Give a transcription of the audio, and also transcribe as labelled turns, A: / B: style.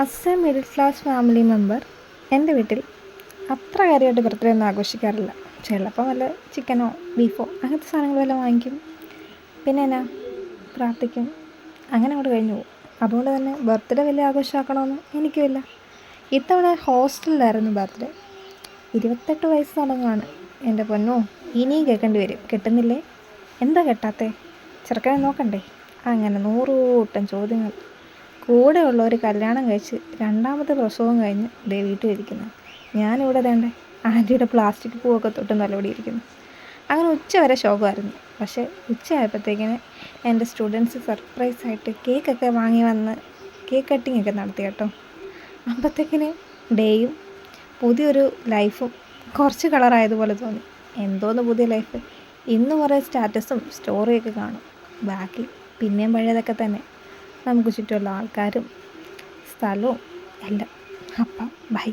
A: As A middle class family member എൻ്റെ വീട്ടിൽ അത്ര കാര്യമായിട്ട് ബർത്ത്ഡേ ഒന്നും ആഘോഷിക്കാറില്ല. ചിലപ്പോൾ വല്ല ചിക്കനോ ബീഫോ അങ്ങനത്തെ സാധനങ്ങൾ വല്ലതും വാങ്ങിക്കും. പിന്നെ എന്നാ പ്രാർത്ഥിക്കും. അങ്ങനെ അങ്ങോട്ട് കഴിഞ്ഞു പോകും. അതുകൊണ്ട് തന്നെ ബർത്ത്ഡേ വലിയ ആഘോഷമാക്കണമെന്ന് എനിക്കുമില്ല. ഇത്തവണ ഹോസ്റ്റലിലായിരുന്നു ബർത്ത്ഡേ. 28 വയസ്സ് തുടങ്ങുകയാണ്. എൻ്റെ പൊന്നോ, ഇനിയും കേൾക്കേണ്ടി വരും. കിട്ടുന്നില്ലേ? എന്താ കെട്ടാത്തേ? ചെറുക്കനെ നോക്കണ്ടേ? അങ്ങനെ 100 കൂട്ടം ചോദ്യങ്ങൾ. കൂടെ ഉള്ളവർ കല്യാണം കഴിച്ച് 2ാമത്തെ പ്രസവം കഴിഞ്ഞ് ദേ വീട്ടിലിരിക്കുന്നു. ഞാനിവിടെ വേണ്ടേ ആൻറ്റിയുടെ പ്ലാസ്റ്റിക് പൂവൊക്കെ തൊട്ട് നല്ലപടിയിരിക്കുന്നു. അങ്ങനെ ഉച്ച വരെ ശോകമായിരുന്നു. പക്ഷേ ഉച്ചയായപ്പോഴത്തേക്കിന് എൻ്റെ സ്റ്റുഡൻസ് സർപ്രൈസായിട്ട് കേക്കൊക്കെ വാങ്ങി വന്ന് കേക്ക് കട്ടിങ്ങൊക്കെ നടത്തി കേട്ടോ. അപ്പോഴത്തേക്കിന് ഡേയും പുതിയൊരു ലൈഫും കുറച്ച് കളറായതുപോലെ തോന്നി. എന്തോന്ന് പുതിയ ലൈഫ്. ഇന്ന് കുറേ സ്റ്റാറ്റസും സ്റ്റോറിയൊക്കെ കാണും. ബാക്കി പിന്നെയും പഴയതൊക്കെ തന്നെ. നമുക്ക് ചുറ്റുമുള്ള ആൾക്കാരും സ്ഥലവും എല്ലാം. അപ്പം ബൈ.